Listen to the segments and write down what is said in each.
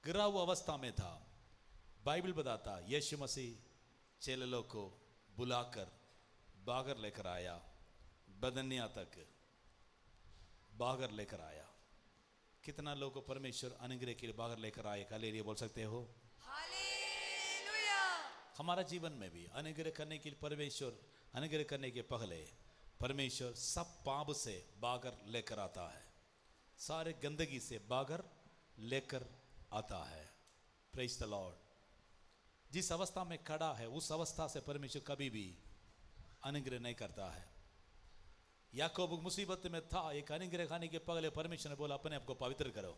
गिरा हुआ अवस्था में था। बाइबल बताता यीशु मसीह चेलों को बुलाकर बाहर लेकर आया, बदनिया तक बाहर लेकर आया। कितना लोगों को परमेश्वर अनुग्रह के लिए बाहर लेकर आए, हालेलुया बोल सकते हो? हालेलुया। हमारा जीवन में भी अनुग्रह करने के लिए परमेश्वर अनुग्रह करने के पहले परमेश्वर सब पाप से बाहर लेकर आता है, सारे गंदगी से बाहर लेकर आता है। Praise the Lord. जिस अवस्था में खड़ा है उस अवस्था से परमेश्वर कभी भी अनुग्रह नहीं करता है। याकूब मुसीबत में था, एक अनुग्रह खाने के पहले परमेश्वर ने बोला अपने आप को पवित्र करो।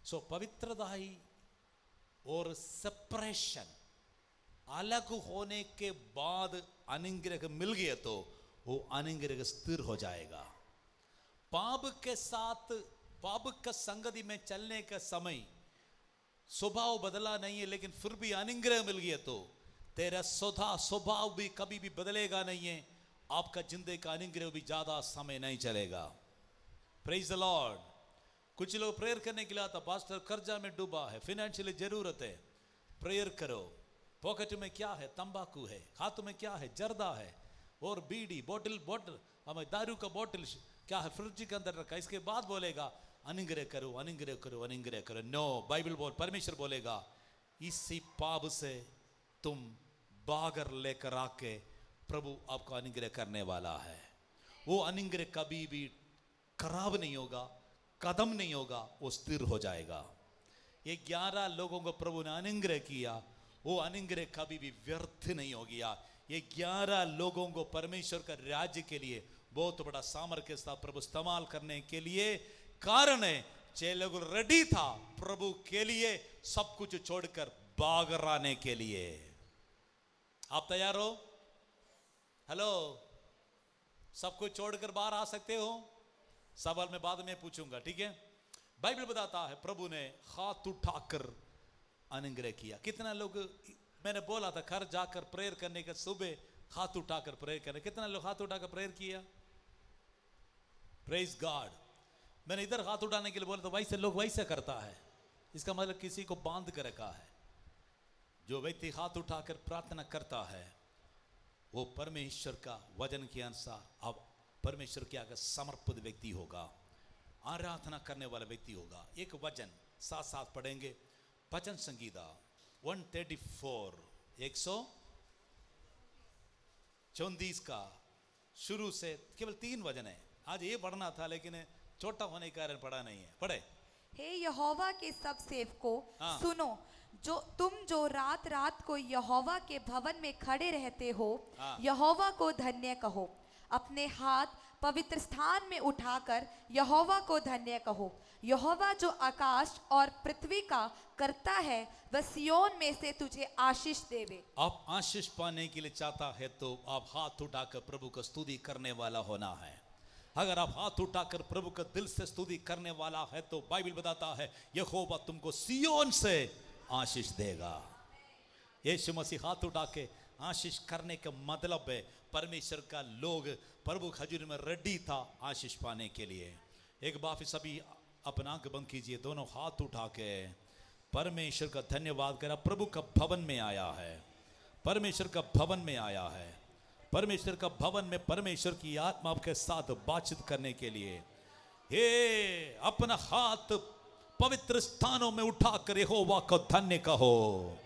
सो पवित्रता ही और सेपरेशन अलग होने के बाद अनुग्रह मिल गया तो वो अनुग्रह स्थिर हो जाएगा। पाप के साथ पाप का संगति में चलने का समय स्वभाव बदला नहीं है, लेकिन फिर भी अनुग्रह मिल गया तो तेरा स्वभाव भी कभी भी बदलेगा नहीं है। आपका जिंदगी का अनुग्रह भी ज्यादा समय नहीं चलेगा। Praise the Lord. कुछ लोग प्रेयर करने के लिए आता, पास्टर कर्जा में डूबा है, फाइनेंशियली जरूरत है, प्रेयर करो। पॉकेट में क्या है? तंबाकू है, हाथ में क्या है? जर्दा है, और बीड़ी बोतल हमें दारू का बोतल क्या है फ्रिज के अंदर रखा। इसके बाद बोलेगा अनुग्रह करो अनुग्रह करो अनुग्रह करो। नो, बाइबल परमेश्वर बोलेगा इसी पाप से तुम बाहर लेकर आके प्रभु आपको अनुग्रह करने वाला है। वो अनुग्रह कभी भी खराब नहीं होगा, कदम नहीं होगा, वो स्थिर हो जाएगा। ये 11 लोगों को प्रभु ने अनुग्रह किया, वो अनुग्रह कभी भी व्यर्थ नहीं हो गया। ये 11 लोगों को परमेश्वर का राज्य के लिए बहुत बड़ा सामर्थ्य के साथ प्रभु इस्तेमाल करने के लिए कारण है। 6 लोग रेडी था प्रभु के लिए सब कुछ छोड़कर बाहर आने के लिए। आप तैयार हो? हेलो, सब कुछ छोड़कर बाहर आ सकते हो? सवाल मैं बाद में पूछूंगा, ठीक है? बाइबल बताता है प्रभु ने हाथ उठाकर अनुग्रह किया। कितना लोग, मैंने बोला था घर जाकर प्रेयर करने का, सुबह हाथ उठाकर प्रेयर करने, कितना लोग हाथ उठाकर प्रेयर किया? Praise God. मैंने इधर हाथ उठाने के लिए बोला तो वैसे लोग वैसे करता है, इसका मतलब किसी को बांध कर रखा है। जो व्यक्ति हाथ उठाकर प्रार्थना करता है वो परमेश्वर का वचन के अनुसार अब परमेश्वर के आगे समर्पित व्यक्ति होगा, आराधना करने वाला व्यक्ति होगा। एक वचन साथ साथ पढ़ेंगे, भजन संगीता 134 134 का शुरू से केवल 3 वचन है। आज ये पढ़ना था लेकिन छोटा होने के कारण पढ़ा नहीं है। पढ़े। हे यहोवा के सब सेवकों, हाँ। सुनो, जो रात रात को यहोवा के भवन में खड़े रहते हो, हाँ। यहोवा को धन्य कहो। अपने हाथ पवित्र स्थान में उठाकर यहोवा को धन्य कहो। यहोवा जो आकाश और पृथ्वी का करता है वह सियोन में से तुझे आशीष देवे। आप आशीष पाने के लिए चाहता है तो आप हाथ उठाकर प्रभु का स्तुति करने वाला होना है। अगर आप हाथ उठाकर प्रभु का दिल से स्तुति करने वाला है तो बाइबल बताता है यहोवा तुमको सियोन से आशीष देगा। यीशु मसीह हाथ उठा के आशीष करने का मतलब है परमेश्वर का लोग प्रभु हजूर में रेडी था आशीष पाने के लिए। एक बार फिर सभी अपना आंख बंद कीजिए, दोनों हाथ उठा के परमेश्वर का धन्यवाद करा। प्रभु का भवन में आया है, परमेश्वर का भवन में आया है, परमेश्वर का भवन में परमेश्वर की आत्मा के साथ बातचीत करने के लिए। हे अपना हाथ पवित्र स्थानों में उठाकर यहोवा को धन्य कहो।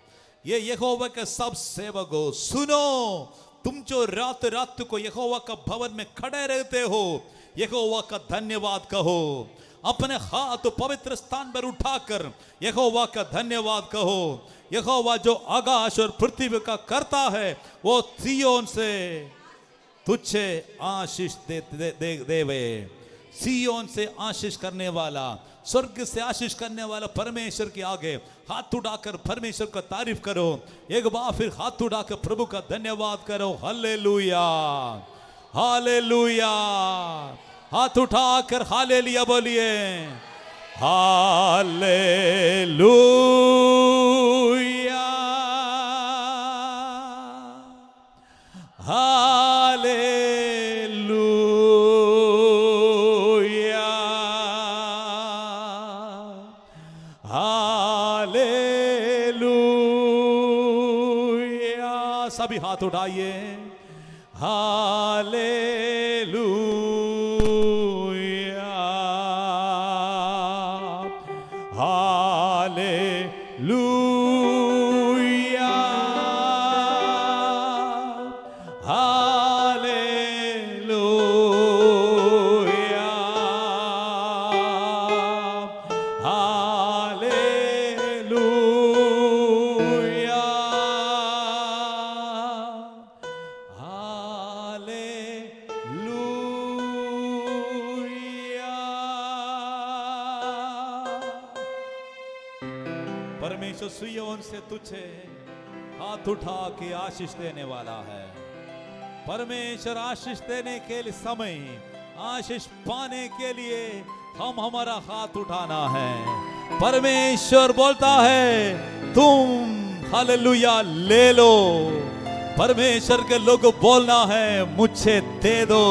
ये यहोवा के सब सेवकों सुनो, तुम जो रात रात को यहोवा का भवन में खड़े रहते हो यहोवा का धन्यवाद कहो। अपने हाथ पवित्र स्थान पर उठाकर यहोवा का धन्यवाद कहो। यहोवा जो आकाश और पृथ्वी का करता है वो सियोन से तुझे आशीष देवे। सियोन से आशीष करने वाला, स्वर्ग से आशीष करने वाला परमेश्वर के आगे हाथ उठाकर परमेश्वर का तारीफ करो। एक बार फिर हाथ उठाकर प्रभु का धन्यवाद करो। Hallelujah hallelujah. हाथ उठाकर हालेलुया बोलिए। Hallelujah hallelujah hallelujah hallelujah. सभी हाथ उठाइए। Hallelujah, hallelujah, hallelujah, hallelujah, hallelujah. परमेश्वर सिय्योन से तुझे हाथ उठा के आशीष देने वाला है। परमेश्वर आशीष देने के लिए समय, आशीष पाने के लिए हम हमारा हाथ उठाना है। परमेश्वर बोलता है तुम हालेलुया ले लो। परमेश्वर के लोग बोलना है मुझे दे दो,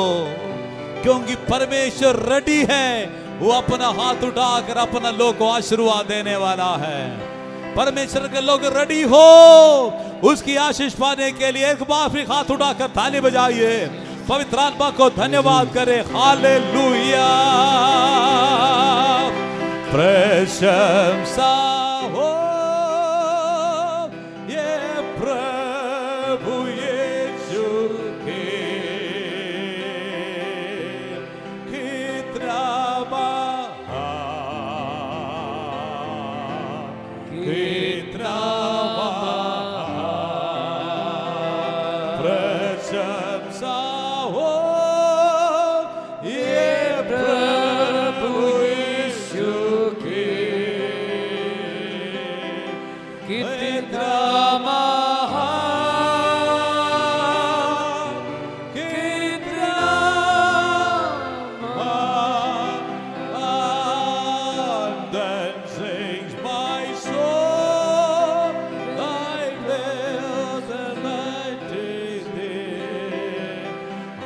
क्योंकि परमेश्वर रेडी है। वो अपना हाथ उठाकर अपना लोग को आशीर्वाद देने वाला है। परमेश्वर के लोग रेडी हो उसकी आशीष पाने के लिए एक बार फिर हाथ उठाकर ताली बजाइए, पवित्र आत्मा को धन्यवाद करें। हालेलुया, प्रशंसा हो ये प्रभु यीशु की, कितना महान, कितना महान। प्रशंसा हो ये प्रभु यीशु की, कितना महान, कितना महान। Then sings my soul, thy will and thy deed.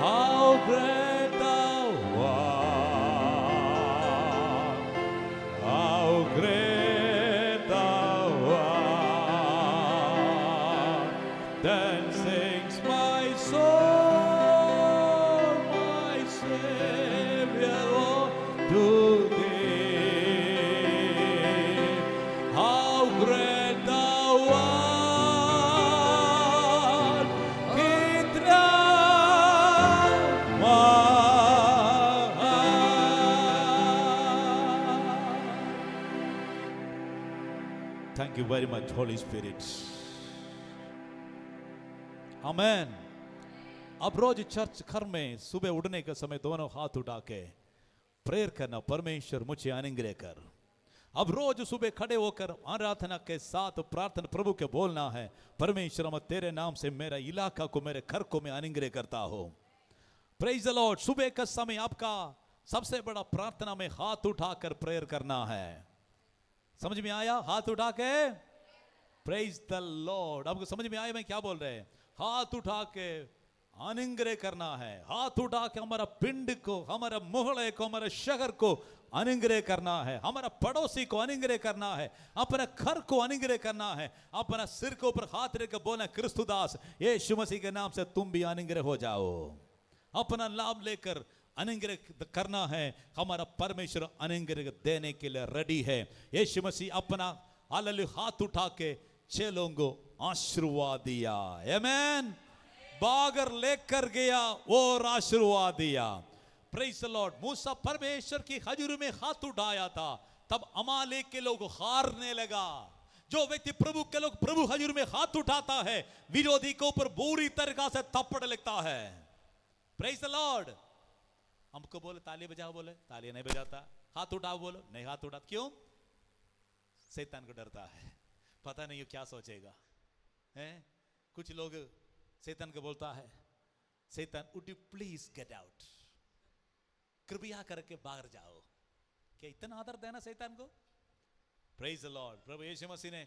How great thou art, how great thou art. Then sings my soul, my Savior, to thee. How great thou art, कितना महान। Thank you very much, Holy Spirit. Amen. अब रोज church घर में सुबह उठने के समय दोनों हाथ उठा के प्रेयर करना, परमेश्वर मुझे अनुग्रह कर। अब रोज सुबह खड़े होकर आराधना के साथ प्रार्थना प्रभु के बोलना है, परमेश्वर मैं तेरे नाम से मेरा इलाका को, मेरे घर को मैं अनुग्रह करता हूँ। Praise the Lord. सुबह का समय आपका सबसे बड़ा प्रार्थना में हाथ उठाकर प्रेयर करना है। समझ में आया? हाथ उठा के प्रेज द लॉर्ड। आपको समझ में आया मैं क्या बोल रहे हैं? हाथ उठा के अनुग्रह करना है। हाथ उठा के हमारा पिंड को, हमारा मोहल्ले को, हमारे शहर को अनुग्रह करना है, हमारा पड़ोसी को अनुग्रह करना है, अपने घर को अनुग्रह करना है। अपना सिर के ऊपर हाथ रख के बोलना, क्रिस्तुदास यीशु मसीह के नाम से तुम भी अनुग्रह हो जाओ। अपना लाभ लेकर अनुग्रह करना है। हमारा परमेश्वर अनुग्रह देने के लिए रेडी है। यीशु मसीह अपना हालेलुया हाथ उठा के चेलों को आशीर्वाद दिया। आमेन। बागर लेकर गया और आशीर्वाद दिया। Praise the Lord. मूसा परमेश्वर की हजूरी में हाथ उठाया था, तब अमालेक के लोग हारने लगा। जो व्यक्ति प्रभु के लोग प्रभु हजूरी में हाथ उठाता है, विरोधी के ऊपर बुरी तरीका से थप्पड़ लगता है। Praise the Lord. हमको बोले ताली बजाओ, बोले ताली नहीं बजाता। हाथ उठाओ, बोलो नहीं हाथ उठा। क्यों? शैतान को डरता है, पता नहीं ये क्या सोचेगा। हैं? कुछ लोग शैतान को बोलता है, शैतान would you please get out, कृपया करके बाहर जाओ। क्या इतना आदर देना शैतान को? Praise the Lord. प्रभु यीशु मसीह ने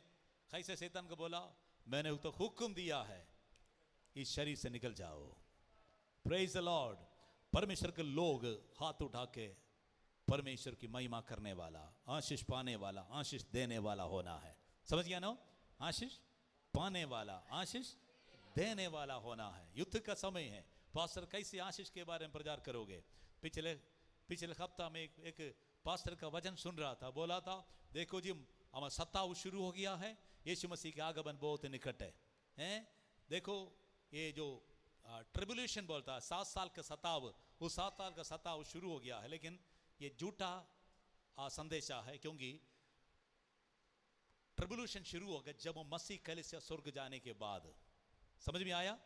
कैसे शैतान को बोला, मैंने तो हुक्म दिया है इस शरीर से निकल जाओ। Praise the Lord. परमेश्वर के लोग हाथ उठा के परमेश्वर की महिमा करने वाला, आशीष पाने वाला, आशीष देने वाला होना है। समझ गया ना? आशीष पाने वाला, आशीष देने वाला होना है। युद्ध का समय है। पास्टर कैसे आशीष के बारे में प्रचार करोगे? पिछले हफ्ता में एक पास्टर का वचन सुन रहा था, बोला था देखो जी हमारा सताव शुरू हो गया है, यीशु मसीह के आगमन बहुत निकट है, हैं? देखो ये जो ट्रिब्यूलेशन बोलता है 7 साल का सताव, वो 7 साल का सताव शुरू हो गया है। लेकिन ये झूठा संदेशा है, क्योंकि ट्रिब्यूलेशन शुरू होगा जब मसीह कलीसिया स्वर्ग जाने के बाद। समझ में आया?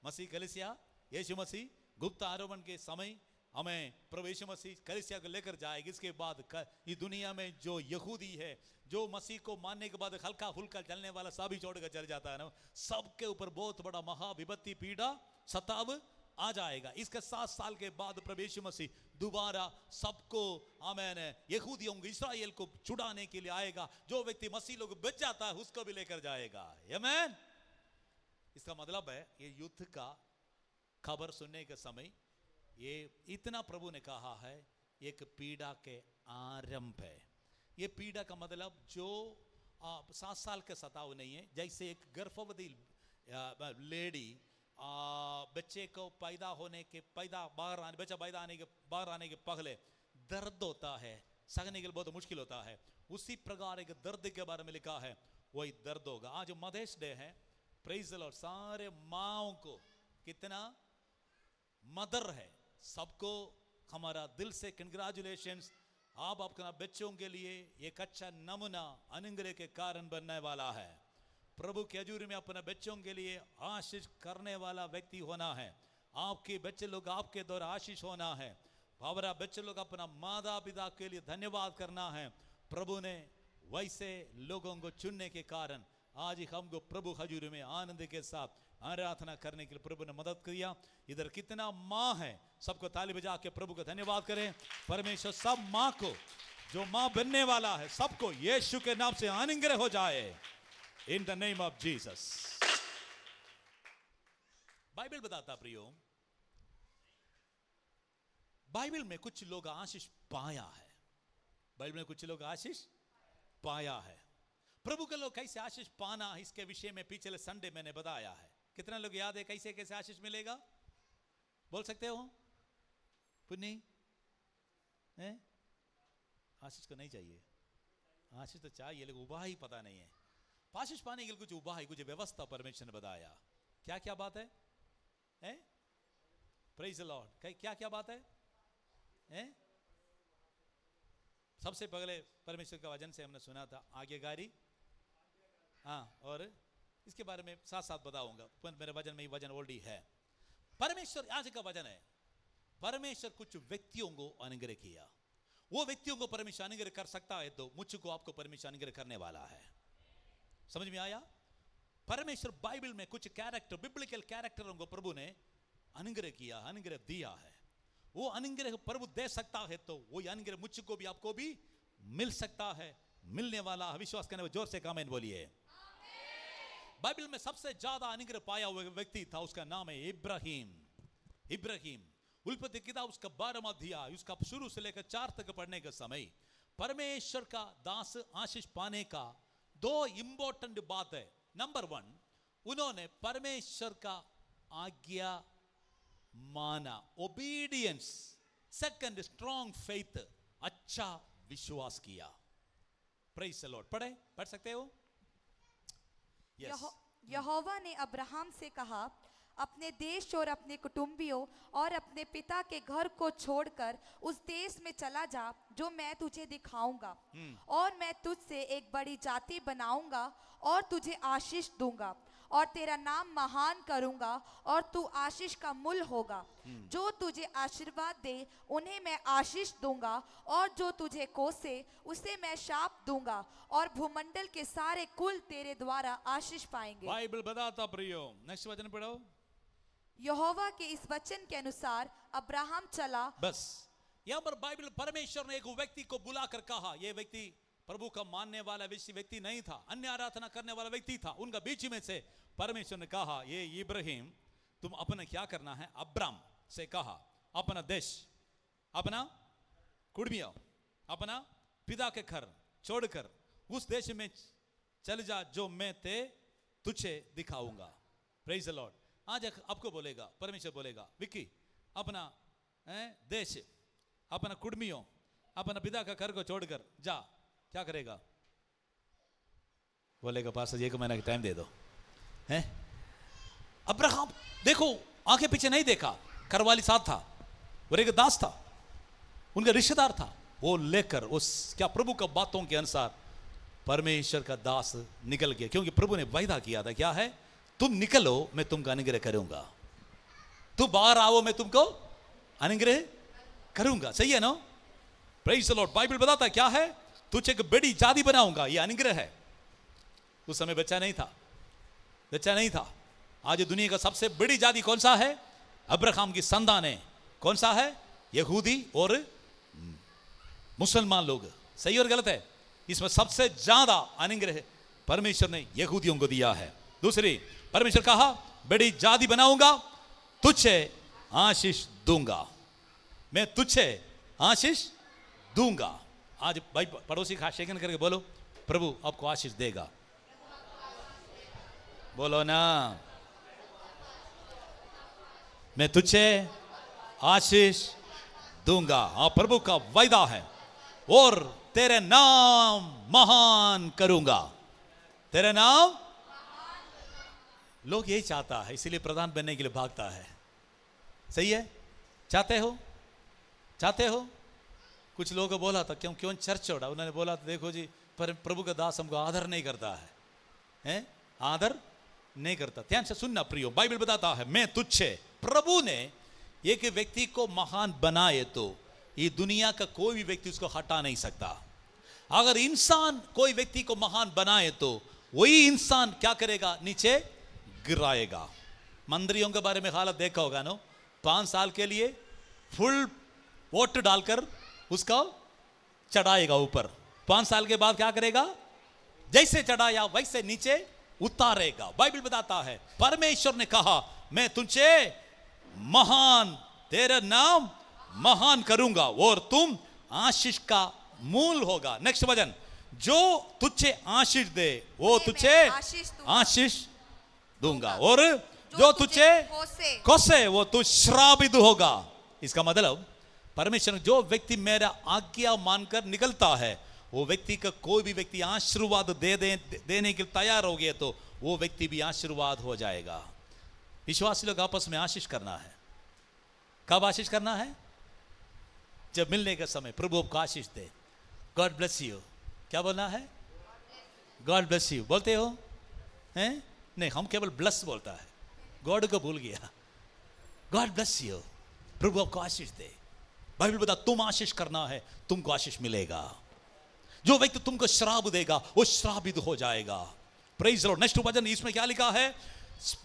मसीह कलीसिया, यीशु मसीह गुप्त आरोपण के समय हमें प्रभु यीशु मसीह कलीसिया को लेकर जाएगी। इसके बाद इस दुनिया में जो यहूदी है, जो मसीह को मानने के बाद हल्का फुल्का चलने वाला सभी छोड़कर चल जाता है ना, सबके ऊपर बहुत बड़ा महाविपत्ति, पीड़ा, सताव आ जाएगा। इसके 7 साल के बाद प्रभु यीशु मसीह दोबारा सबको आमेन यहूदियों को, इस्राएल को छुड़ाने के लिए आएगा। जो व्यक्ति मसीह लोग बच जाता है उसको भी लेकर जाएगा। आमेन। इसका मतलब है ये युद्ध का खबर सुनने के समय ये इतना प्रभु ने कहा है, एक पीड़ा के आरंभ है। ये पीड़ा का मतलब जो 7 साल के सताव नहीं है। जैसे एक गर्भवती लेडी बच्चे को पैदा होने के बच्चा पैदा आने के पहले दर्द होता है, सहने के लिए बहुत मुश्किल होता है, उसी प्रकार एक दर्द के बारे में लिखा है, वही दर्द होगा। आज मदर्स डे है, प्रेज द लॉर्ड। सारे माओं को कितना मदर है, सबको हमारा दिल से कंग्रेचुलेशंस। आप अपना बच्चों के लिए एक अच्छा नमूना अनुग्रह के कारण बनने वाला है। प्रभु के हजूर में अपने बच्चों के लिए आशीष करने वाला व्यक्ति होना है। आपके बच्चे लोग आपके द्वारा आशीष होना है। हमारा बच्चे लोग अपना माता पिता के लिए धन्यवाद करना है। प्रभु ने वैसे लोगों को चुनने के कारण आज हमको प्रभु हजूर में आनंद के साथ आराधना करने के लिए प्रभु ने मदद किया। इधर कितना माँ है, सबको ताली बजा के प्रभु का धन्यवाद करें। परमेश्वर सब माँ को, जो माँ बनने वाला है, सबको यीशु के नाम से अनुग्रह हो जाए, in the name of Jesus. Bible बताता प्रियो, बाइबल में कुछ लोग आशीष पाया है। बाइबल में कुछ लोग आशीष पाया है। प्रभु के लोग कैसे आशीष पाना, इसके विषय में पिछले संडे मैंने बताया है। कितना लोग याद है कैसे कैसे आशीष मिलेगा? बोल सकते हो? पुन्नी आशीष को नहीं चाहिए? आशीष तो चाहिए, लेकिन उपाय ही पता नहीं है। आशीष पाने के लिए कुछ उपाय, कुछ व्यवस्था परमेश्वर ने बताया। क्या क्या बात है? Praise the Lord. क्या क्या बात है? सबसे पहले परमेश्वर का वचन से हमने सुना था आज्ञाकारी, हाँ, और इसके बारे में साथ साथ बताऊंगा। मेरे वचन में वचन ऑलरेडी है। परमेश्वर आज का वचन है, परमेश्वर कुछ व्यक्तियों को अनुग्रह किया। वो व्यक्तियों को परमेश्वर अनुग्रह कर सकता है, तो मुझको आपको परमेश्वर अनुग्रह करने वाला है। समझ में आया? परमेश्वर बाइबल में कुछ कैरेक्टर, बिब्लिकल कैरेक्टरों को प्रभु ने अनुग्रह किया, अनुग्रह दिया है। वो अनुग्रह प्रभु दे सकता है, तो वो अनुग्रह मुझको भी आपको भी मिल सकता है, मिलने वाला है। विश्वास करने जोर से आमीन बोलिए। बाइबल में सबसे ज्यादा अनुग्रह पाया हुआ व्यक्ति था, उसका नाम है इब्राहिम। इब्राहिम उल्पत्ति किताब उसका 12वां अध्याय, उसका शुरू से लेकर 4 तक पढ़ने के समय परमेश्वर का दास आशीष पाने का 2 इंपॉर्टेंट बात है। नंबर 1, उन्होंने परमेश्वर का आज्ञा माना, ओबीडियंस। सेकंड, स्ट्रॉन्ग फेथ, अच्छा विश्वास किया। Praise the Lord. पढ़ सकते हो? यहोवा ने अब्राहम से कहा, अपने देश और अपने कुटुंबियों और अपने पिता के घर को छोड़कर उस देश में चला जा जो मैं तुझे दिखाऊंगा, और मैं तुझसे एक बड़ी जाति बनाऊंगा और तुझे आशीष दूंगा और तेरा नाम महान करूंगा और तू आशीष का मूल होगा। जो तुझे आशीर्वाद दे उन्हें मैं आशीष दूंगा, और जो तुझे कोसे उसे मैं शाप दूंगा, और भूमंडल के सारे कुल तेरे द्वारा आशीष पाएंगे। बाइबल बताता प्रियो। नेक्स्ट वचन पढ़ो। यहोवा के इस वचन के अनुसार अब्राहम चला। बस यहां पर बाइबल, परमेश्वर ने एक व्यक्ति को बुलाकर कहा, यह व्यक्ति प्रभु का मानने वाला व्यक्ति नहीं था, अन्य आराधना करने वाला व्यक्ति था। उनका बीच में से परमेश्वर ने कहा, ये इब्राहिम, तुम अपना क्या करना है? अब्राम से कहा, अपना देश, अपना कुटुंबियों, अपना पिता के घर छोड़कर उस देश में चल जा जो मैं ते तुझे दिखाऊंगा। Praise the Lord. आज आपको बोलेगा, परमेश्वर बोलेगा, विक्की अपना देश, अपना कुड़मियों, अपना पिता का घर को छोड़कर जा, क्या करेगा? बोलेगा पास 1 महीना का टाइम दे दो। हैं? अब्राहम देखो आंखें पीछे नहीं देखा, करवाली साथ था और एक दास था, उनका रिश्तेदार था, वो लेकर उस क्या प्रभु का बातों के अनुसार परमेश्वर का दास निकल गया, क्योंकि प्रभु ने वायदा किया था, क्या है? तुम निकलो मैं तुमको अनुग्रह करूंगा, तुम बाहर आओ मैं तुमको अनुग्रह करूंगा। सही है ना? Praise the Lord. बाइबल बताता है क्या है? तुझे एक बड़ी जाति बनाऊंगा, ये अनुग्रह है। उस समय बच्चा नहीं था, बच्चा नहीं था। आज दुनिया का सबसे बड़ी जाति कौन सा है? अब्राहम की संतान है। कौन सा है? यहूदी और मुसलमान लोग। सही और गलत है? इसमें सबसे ज्यादा अनुग्रह परमेश्वर ने यहूदियों को दिया है। दूसरी, परमेश्वर कहा बड़ी जाति बनाऊंगा, तुझे आशीष दूंगा, मैं तुझे आशीष दूंगा। आज भाई पड़ोसी का शेखन करके बोलो, प्रभु आपको आशीष देगा। बोलो ना, मैं तुझे आशीष दूंगा। हाँ, प्रभु का वायदा है। और तेरे नाम महान करूंगा, तेरे नाम। लोग यही चाहता है, इसीलिए प्रधान बनने के लिए भागता है। सही है? चाहते हो? चाहते हो? कुछ लोगों को बोला था, क्यों चर्च छोड़ा? उन्होंने बोला था, देखो जी पर प्रभु का दास हमको आदर नहीं करता है, हैं? आदर नहीं करता। ध्यान से सुनना प्रियो, बाइबल बताता है मैं तुझे, प्रभु ने एक व्यक्ति को महान बनाए तो ये दुनिया का कोई भी व्यक्ति उसको हटा नहीं सकता। अगर इंसान कोई व्यक्ति को महान बनाए तो वही इंसान क्या करेगा? नीचे गिराएगा। मंदिरों के बारे में हालत देखा होगा ना, 5 साल के लिए फुल वोट डालकर उसका चढ़ाएगा ऊपर, 5 साल के बाद क्या करेगा? जैसे चढ़ाया वैसे नीचे उतारेगा। बाइबल बताता है परमेश्वर ने कहा मैं तुझे महान, तेरा नाम महान करूंगा और तुम आशीष का मूल होगा। नेक्स्ट वचन, जो तुझे आशीष दे वो तुझे आशीष दूंगा, और जो तुझे कोसे वो तू श्रापित होगा। इसका मतलब परमेश्वर, जो व्यक्ति मेरा आज्ञा मानकर निकलता है वो व्यक्ति का कोई भी व्यक्ति आशीर्वाद देने के लिए तैयार हो गया तो वो व्यक्ति भी आशीर्वाद हो जाएगा। विश्वासी लोग आपस में आशीष करना है। कब आशीष करना है? जब मिलने का समय प्रभु आपको आशीष दे। God bless you. क्या बोलना है? गॉड ब्लेस यू बोलते हो? हैं? नहीं, हम केवल ब्लेस बोलता है, गॉड को भूल गया। गॉड ब्लेस यू, प्रभु आपको आशीष दे। बाइबल बता तुम आशीष करना है, तुमको आशीष मिलेगा। जो व्यक्ति तुमको श्राप देगा वो श्रापित हो जाएगा। Praise the Lord. नेक्स्ट वचन, इसमें क्या लिखा है?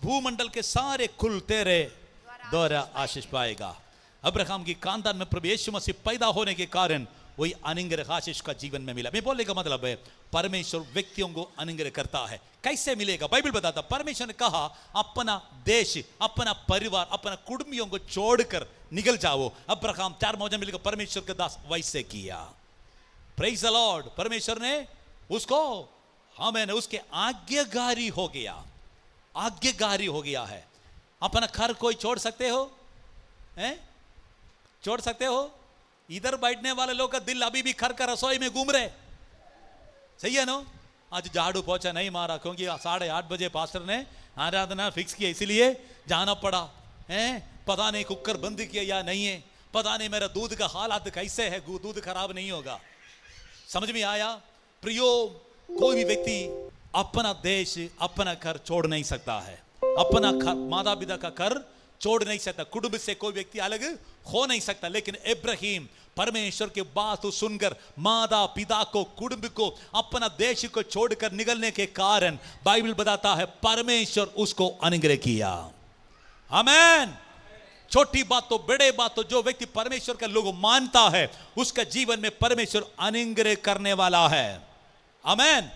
भूमंडल के सारे कुल तेरे द्वारा आशीष पाएगा। अब्राहम की खानदान में प्रभु यीशु मसीह पैदा होने के कारण वही अनुग्रह आशीष का जीवन में मिला। मैं बोलने का मतलब है परमेश्वर व्यक्तियों को अनुग्रह करता है। कैसे मिलेगा? बाइबल बताता, परमेश्वर ने कहा अपना देश, अपना परिवार, अपना कुटुंबियों को छोड़कर निकल जाओ। अब्राहम 4 मौजूद मिलकर परमेश्वर के दास वैसे किया। Praise the Lord. परमेश्वर ने उसको, हमें उसके आज्ञाकारी हो गया, आज्ञाकारी हो गया है। अपना घर कोई छोड़ सकते हो? हैं? छोड़ सकते हो? इधर बैठने वाले लोग का दिल अभी भी घर का रसोई में घूम रहे। सही है ना? आज झाड़ू पोछा नहीं मारा क्योंकि 8:30 बजे पास्टर ने आराधना फिक्स किया, इसीलिए जाना पड़ा। हैं? पता नहीं कुकर बंद किया या नहीं है, पता नहीं मेरा दूध का हालात कैसे है, दूध खराब नहीं होगा। समझ में आया? प्रियो, कोई भी व्यक्ति अपना देश, अपना घर छोड़ नहीं सकता है, अपना माता पिता का घर छोड़ नहीं सकता, कुटुंब से कोई व्यक्ति अलग हो नहीं सकता। लेकिन इब्राहिम परमेश्वर के बात सुनकर माता पिता को, कुटुंब को, अपना देश को छोड़कर निकलने के कारण बाइबल बताता है परमेश्वर उसको अनुग्रह किया। आमीन। छोटी बात तो बड़े बात तो जो व्यक्ति परमेश्वर का लोग मानता है उसका जीवन में परमेश्वर अनुग्रह करने वाला है। आमीन।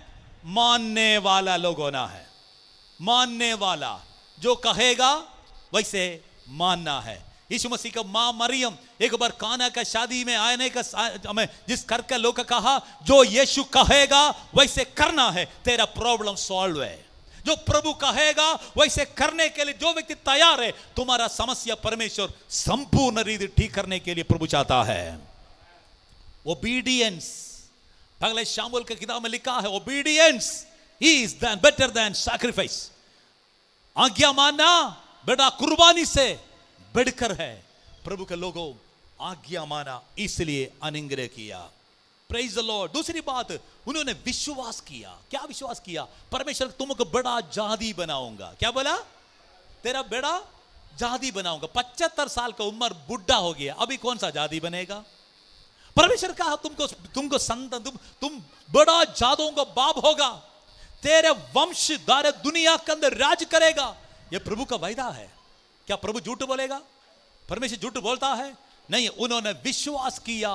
मानने वाला लोग होना है, मानने वाला, जो कहेगा वैसे मानना है। यीशु मसीह का मां मरियम एक बार काना का शादी में आने का हमें जिस करके लोग कहा जो यीशु कहेगा वैसे करना है, तेरा प्रॉब्लम सॉल्व है। जो प्रभु कहेगा वैसे करने के लिए जो व्यक्ति तैयार है, तुम्हारा समस्या परमेश्वर संपूर्ण रीति ठीक करने के लिए प्रभु चाहता है। ओबीडियंस, पहले शामुएल की किताब में लिखा है obedience is better than sacrifice. आज्ञा मानना बेटा कुर्बानी से बढ़कर है। प्रभु के लोगों आज्ञा माना, इसलिए अनुग्रह किया। Praise the Lord. दूसरी बात, उन्होंने विश्वास किया। क्या विश्वास किया? परमेश्वर तुमको बड़ा जादी बनाऊंगा। क्या बोला? तेरा बड़ा जादी बनाऊंगा। 75 साल का उम्र, बुढ़ा हो गया, अभी कौन सा जादी बनेगा? परमेश्वर कहा तुमको संतान, तुम बड़ा जादों का बाप होगा, तेरे वंश द्वारा दुनिया के अंदर राज करेगा। यह प्रभु का वायदा है। क्या प्रभु झूठ बोलेगा? परमेश्वर झूठ बोलता है? नहीं। उन्होंने विश्वास किया।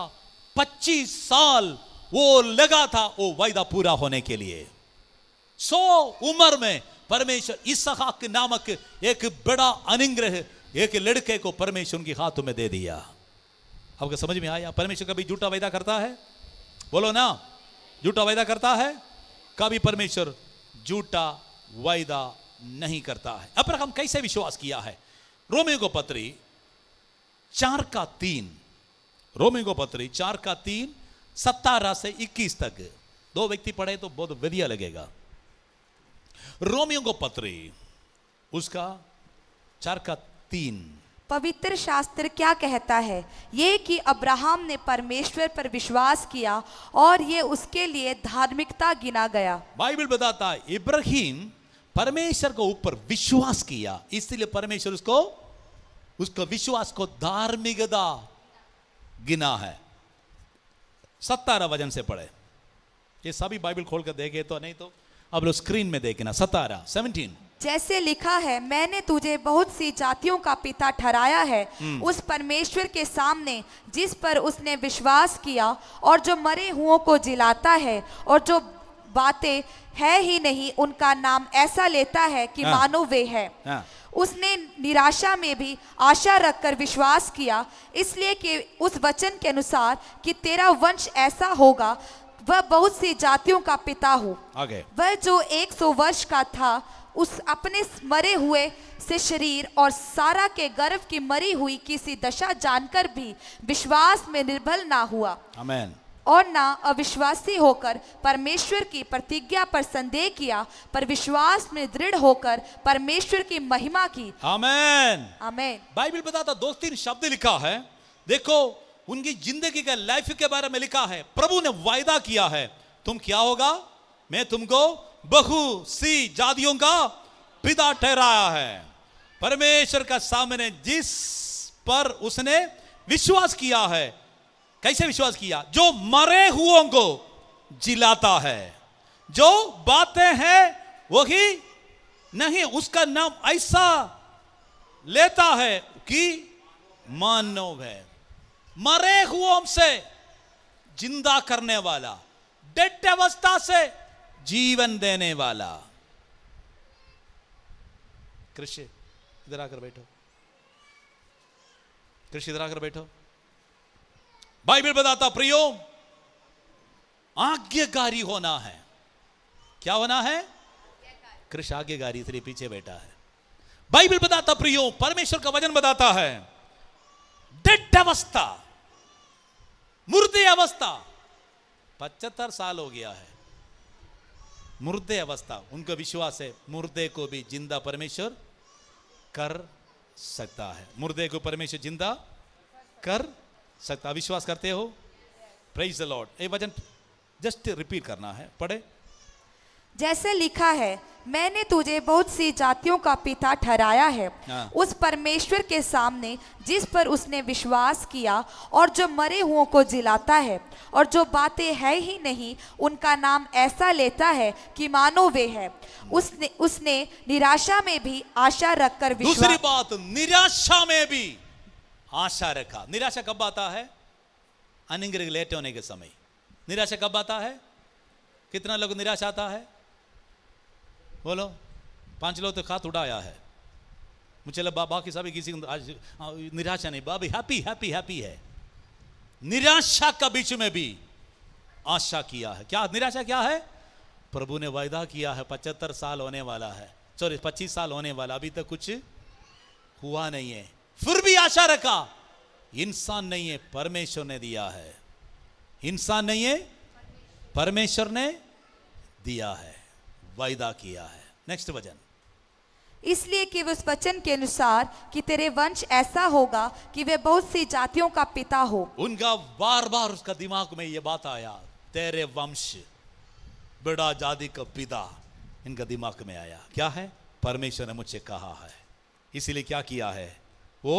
25 साल वो लगा था वो वायदा पूरा होने के लिए। 100 उम्र में परमेश्वर इसहाक नामक एक बड़ा अनुग्रह एक लड़के को परमेश्वर उनके हाथों में दे दिया। आपको समझ में आया? परमेश्वर कभी झूठा वायदा करता है? बोलो ना, झूठा वायदा करता है? कभी परमेश्वर झूठा वायदा नहीं करता है। अब्राहम कैसे विश्वास किया है? रोमियो को पत्री 4:3, रोमियो को पत्री 4:3 17 से 21 तक 2 व्यक्ति पढ़े तो बहुत बढ़िया लगेगा। रोमियो को पत्री उसका 4:3। पवित्र शास्त्र क्या कहता है? ये कि अब्राहम ने परमेश्वर पर विश्वास किया और ये उसके लिए धार्मिकता गिना गया। बाइबल बताता है इब्राहिम परमेश्वर को ऊपर विश्वास किया, इसलिए परमेश्वर उसको विश्वास को धार्मिकता गिना है। 17 वचन से पढ़े। ये सभी बाइबल खोल कर देखे तो, नहीं तो अब लोग स्क्रीन में देखना। 17 जैसे लिखा है, मैंने तुझे बहुत सी जातियों का पिता ठहराया है उस परमेश्वर के सामने जिस पर उसने विश्वास किया और जो मरे हुओं को जिलाता है और जो बातें है ही नहीं उनका नाम ऐसा लेता है कि मानो वे है। उसने निराशा में भी आशा रखकर विश्वास किया, इसलिए कि उस वचन के अनुसार कि तेरा वंश ऐसा होगा, वह बहुत सी जातियों का पिता हो। आगे। वह जो 100 वर्ष का था उस अपने मरे हुए से शरीर और सारा के गर्भ की मरी हुई किसी दशा जानकर भी विश्वास में निर्बल ना हुआ। आमेन। और ना अविश्वासी होकर परमेश्वर की प्रतिज्ञा पर संदेह किया, पर विश्वास में दृढ़ होकर परमेश्वर की महिमा की। आमेन। आमेन। बाइबल बताता 2-3 शब्द लिखा है। देखो उनकी जिंदगी के लाइफ के बारे में लिखा है। प्रभु ने वायदा किया है, तुम क्या होगा? मैं तुमको बहु सी जातियों का पिता ठहराया है। परमेश्वर का सामने जिस पर उसने विश्वास किया है। कैसे विश्वास किया? जो मरे हुओं को जिलाता है, जो बातें हैं वही नहीं, उसका नाम ऐसा लेता है कि मानव है। मरे हुओं से जिंदा करने वाला, डेड अवस्था से जीवन देने वाला। कृष्ण इधर आकर बैठो, कृष्ण इधर आकर बैठो। बाइबल बताता प्रियो, आज्ञाकारी होना है। क्या होना है? कृष्ण आज्ञाकारी, इसलिए पीछे बैठा है। बाइबल बताता प्रियो, परमेश्वर का वचन बताता है, डेड अवस्था, मुर्दे अवस्था, 75 साल हो गया है, मुर्दे अवस्था। उनका विश्वास है मुर्दे को भी जिंदा परमेश्वर कर सकता है। मुर्दे को परमेश्वर जिंदा कर सकता। विश्वास करते हो? Praise the Lord. ये वचन जस्ट रिपीट करना है, पढ़े। जैसे लिखा है, मैंने तुझे बहुत सी जातियों का पिता ठहराया है उस परमेश्वर के सामने जिस पर उसने विश्वास किया और जो मरे हुओं को जिलाता है और जो बातें है ही नहीं उनका नाम ऐसा लेता है कि मानो वे है। उसने निराशा में भी आशा रखकर विश्वास। दूसरी बात, निराशा में भी आशा रखा। निराशा कब आता है? अनुग्रह लेट होने के समय। निराशा कब आता है? कितना लोग निराशा आता है? बोलो। 5 लोग तो हाथ उड़ाया है। मुझे लगा बाकी सभी किसी को आज निराशा नहीं, बाबी हैप्पी हैप्पी हैप्पी है। निराशा का बीच में भी आशा किया है। क्या निराशा क्या है? प्रभु ने वायदा किया है 75 साल होने वाला है, सॉरी 25 साल होने वाला, अभी तक कुछ हुआ नहीं है, फिर भी आशा रखा। इंसान नहीं है, परमेश्वर ने दिया है। इंसान नहीं है, परमेश्वर ने दिया है, वायदा किया है। नेक्स्ट वचन, इसलिए कि उस वचन के अनुसार कि तेरे वंश ऐसा होगा कि वे बहुत सी जातियों का पिता हो। उनका बार बार उसका दिमाग में ये बात आया, तेरे वंश बड़ा जाति का पिता, इनका दिमाग में आया। क्या है? परमेश्वर ने मुझसे कहा है, इसीलिए क्या किया है? वो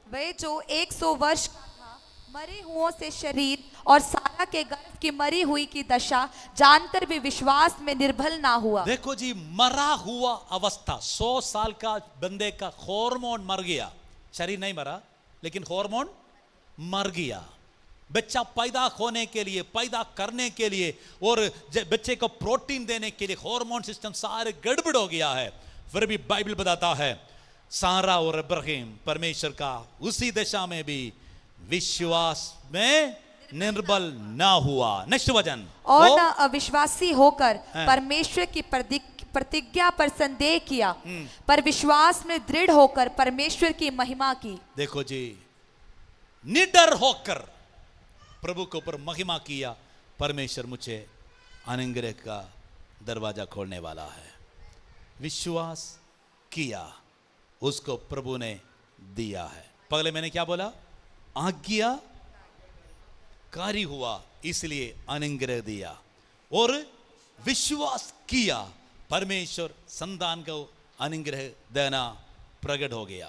वे जो 100 वर्ष का था, मरे हुओं से शरीर और सारा के गर्भ की मरी हुई की दशा जानकर भी विश्वास में निर्बल ना हुआ। देखो जी, मरा हुआ अवस्था, 100 साल का बंदे का हार्मोन मर गया, शरीर नहीं मरा लेकिन हार्मोन मर गया। बच्चा पैदा होने के लिए, पैदा करने के लिए और बच्चे को प्रोटीन देने के लिए हार्मोन सिस्टम सारे गड़बड़ हो गया है। फिर भी बाइबल बताता है सारा और इब्राहिम परमेश्वर का उसी दशा में भी विश्वास में निर्बल ना हुआ। नेक्स्ट वचन, और वो न अविश्वासी होकर हाँ। परमेश्वर की प्रतिज्ञा पर संदेह किया, पर विश्वास में दृढ़ होकर परमेश्वर की महिमा की। देखो जी, निडर होकर प्रभु के ऊपर महिमा किया। परमेश्वर मुझे अनुग्रह का दरवाजा खोलने वाला है। विश्वास किया, उसको प्रभु ने दिया है। पहले मैंने क्या बोला? आज्ञाकारी हुआ, इसलिए अनुग्रह दिया। और विश्वास किया, परमेश्वर संतान को अनुग्रह देना प्रकट हो गया।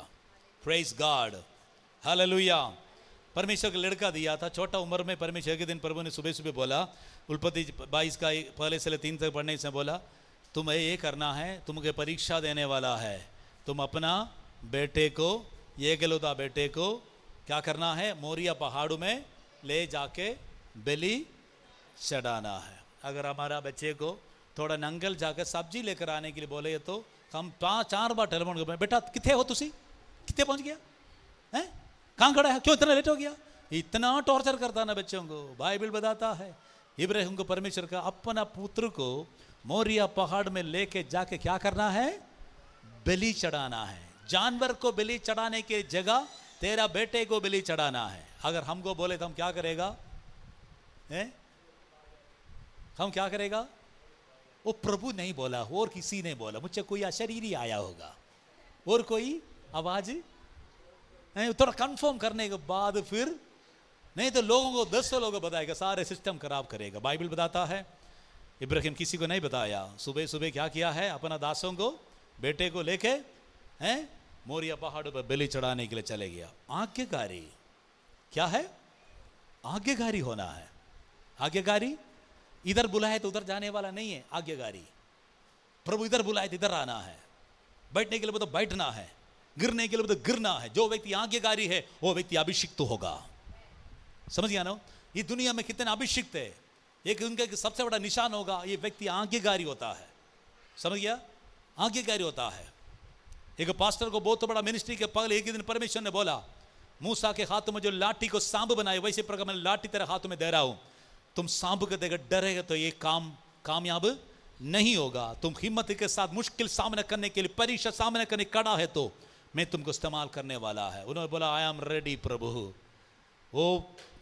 Praise God, hallelujah. परमेश्वर का लड़का दिया था छोटा उम्र में। परमेश्वर के दिन प्रभु ने सुबह सुबह बोला, उल्पत्ति 22 का पहले से 3 तक पढ़ने से बोला, तुम्हें ये करना है, तुमको परीक्षा देने वाला है, तुम अपना बेटे को, एकलौता बेटे को क्या करना है? मोरिया पहाड़ों में ले जाके बलि चढ़ाना है। अगर हमारा बच्चे को थोड़ा नंगल जाकर सब्जी लेकर आने के लिए बोले तो हम 4 बार टेलीफोन कर, बेटा कितने हो तुसी, कितने पहुंच गया है, कहाँ खड़ा है, क्यों इतना लेट हो गया? इतना टॉर्चर करता ना बच्चों को। बाइबल बताता है इब्राहिम को परमेश्वर का अपना पुत्र को मोरिया पहाड़ में लेके जाके क्या करना है? बलि चढ़ाना है। जानवर को बलि चढ़ाने की जगह तेरा बेटे को बलि चढ़ाना है। अगर हमको बोले तो हम क्या करेगा? हम क्या करेगा? वो प्रभु नहीं बोला और किसी ने बोला, मुझे कोई अशरीरी आया होगा और कोई आवाज थोड़ा कंफर्म करने के बाद फिर नहीं तो लोगों को 10 लोगों को बताएगा, सारे सिस्टम खराब करेगा। बाइबल बताता है इब्राहिम किसी को नहीं बताया, सुबह सुबह क्या किया है? अपना दासों को, बेटे को लेके मोरिया पहाड़ पर बलि चढ़ाने के लिए चले गया। आज्ञाकारी क्या है? आज्ञाकारी होना है। आज्ञाकारी, इधर बुलाए तो उधर जाने वाला नहीं है। आज्ञाकारी, प्रभु इधर बुलाए तो इधर आना है, बैठने के लिए तो बैठना है, गिरने के लिए तो गिरना है। जो व्यक्ति आज्ञाकारी है वो व्यक्ति अभिषिक्त होगा। समझ गया ना? ये दुनिया में कितने अभिषिक्त है, एक उनका सबसे बड़ा निशान होगा, ये व्यक्ति आज्ञाकारी होता है। समझ गया? आज्ञाकारी होता है। एक पास्टर को बहुत बड़ा मिनिस्ट्री के पहले एक दिन परमेश्वर ने बोला, मूसा के हाथ में जो लाठी को सांप बनाए वैसे प्रकार मैं लाठी तेरे हाथों में दे रहा हूं, तुम सांप को देकर डरेगा तो ये काम कामयाब नहीं होगा। तुम हिम्मत के साथ मुश्किल सामना करने के लिए, परीक्षा सामना करने खड़ा है तो मैं तुमको इस्तेमाल करने वाला है। उन्होंने बोला आई एम रेडी प्रभु। वो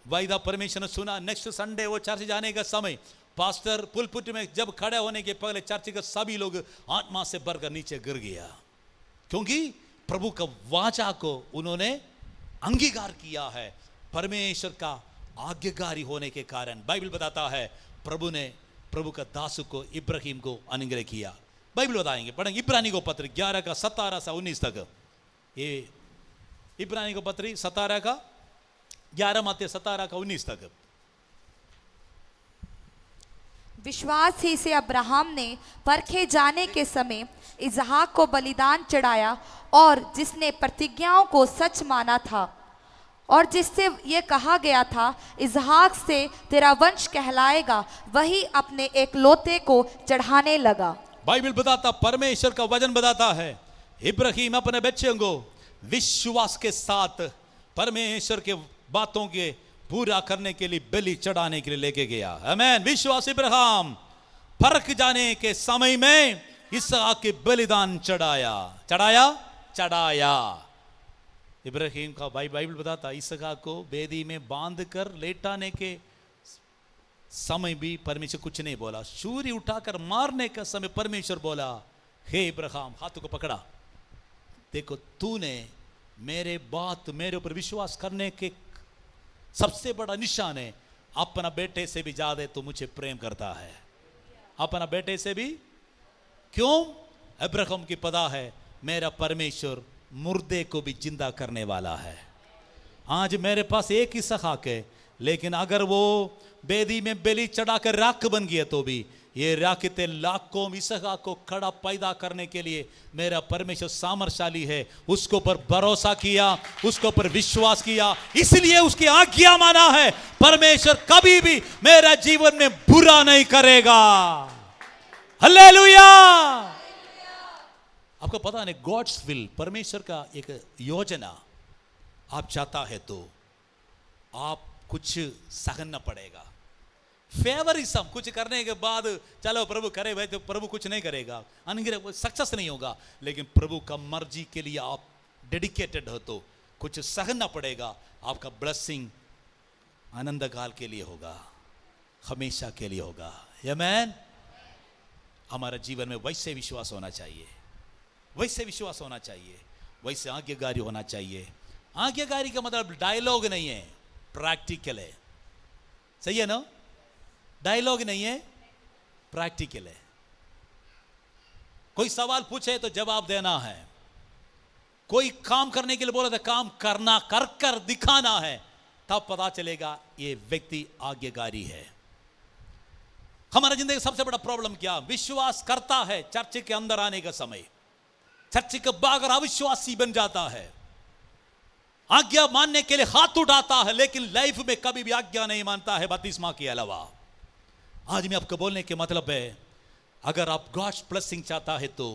वायदा परमेश्वर ने सुना। नेक्स्ट संडे वो चर्च जाने का समय, पास्टर पुलपिट में जब खड़े होने के पहले चर्च के सभी लोग आत्मा से भरकर नीचे गिर गया, क्योंकि प्रभु का वाचा को उन्होंने अंगीकार किया है। परमेश्वर का आज्ञाकारी होने के कारण बाइबल बताता है प्रभु ने प्रभु का दास को इब्राहिम को अनुग्रह किया। बाइबल बताएंगे, पढ़ेंगे इब्रानी को पत्र 11 का 17 से 19 तक। ये इब्रानी को पत्री 17 का 11 मत्ती 17 का 19 तक। विश्वास ही से अब्राहम ने परखे जाने के समय इसहाक को बलिदान चढ़ाया, और जिसने प्रतिज्ञाओं को सच माना था और जिससे यह कहा गया था इसहाक से तेरा वंश कहलाएगा, वही अपने एक लोते को चढ़ाने लगा। बाइबल बताता, परमेश्वर का वचन बताता है इब्राहिम अपने बच्चों को विश्वास के साथ परमेश्वर के बातों के पूरा करने के लिए बलि चढ़ाने के लिए लेके गया। आमीन। विश्वास इब्राहिम फर्क जाने के समय में इसहाक के बलिदान चढ़ाया। इब्राहिम का बाइबल बताता इसहाक को बेदी में बांध कर लेटाने के समय भी परमेश्वर कुछ नहीं बोला। सूर्य उठाकर मारने का समय परमेश्वर बोला, हे इब्राहिम, हाथों को पकड़ा, देखो तूने मेरे ऊपर विश्वास करने के सबसे बड़ा निशान है, अपना बेटे से भी ज्यादा तू मुझे प्रेम करता है, अपना बेटे से भी। क्यों? इब्राहिम की पता है मेरा परमेश्वर मुर्दे को भी जिंदा करने वाला है। आज मेरे पास एक ही इसहाक है, लेकिन अगर वो बेदी में बलि चढ़ाकर राख बन गया तो भी ये राखते लाखों इसहाक को खड़ा पैदा करने के लिए मेरा परमेश्वर सामर्थशाली है। उसको पर भरोसा किया, उसको पर विश्वास किया, इसलिए उसकी आज्ञा माना है। परमेश्वर कभी भी मेरा जीवन में बुरा नहीं करेगा। हालेलुया। आपको पता नहीं गॉड्स विल, परमेश्वर का एक योजना आप चाहता है तो आप कुछ सहना पड़ेगा। फेवरिज्म कुछ करने के बाद चलो प्रभु करे भाई, तो प्रभु कुछ नहीं करेगा, अनुग्रह सक्सेस नहीं होगा। लेकिन प्रभु का मर्जी के लिए आप डेडिकेटेड हो तो कुछ सहना पड़ेगा। आपका ब्लेसिंग आनंद काल के लिए होगा, हमेशा के लिए होगा। आमीन। हमारा जीवन में वैसे विश्वास होना चाहिए, वैसे विश्वास होना चाहिए, वैसे आज्ञाकारी होना चाहिए। आज्ञाकारी का मतलब डायलॉग नहीं है, प्रैक्टिकल है। सही है ना? डायलॉग नहीं है, प्रैक्टिकल है। कोई सवाल पूछे तो जवाब देना है, कोई काम करने के लिए बोले तो काम करना, कर दिखाना है, तब पता चलेगा ये व्यक्ति आज्ञाकारी है। हमारा जिंदगी का सबसे बड़ा प्रॉब्लम क्या? विश्वास करता है, चर्च के अंदर आने का समय चर्च के बाहर अविश्वासी बन जाता है, आज्ञा मानने के लिए हाथ उठाता है, लेकिन लाइफ में कभी भी आज्ञा नहीं मानता है बपतिस्मा के अलावा। आज मैं आपको बोलने के मतलब है, अगर आप गॉड्स ब्लेसिंग चाहता है तो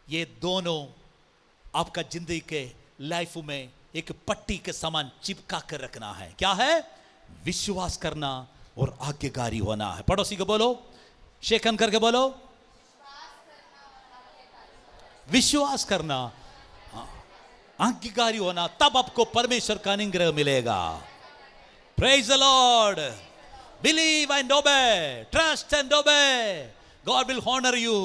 ये दोनों आपका जिंदगी के लाइफ में एक पट्टी के समान चिपका कर रखना है। क्या है? विश्वास करना और आज्ञाकारी होना है। पड़ोसी को बोलो, शेखन करके बोलो, विश्वास करना, आज्ञाकारी होना, तब आपको परमेश्वर का अनुग्रह मिलेगा। Praise the lord. Believe and obey, trust and obey, God will honour you,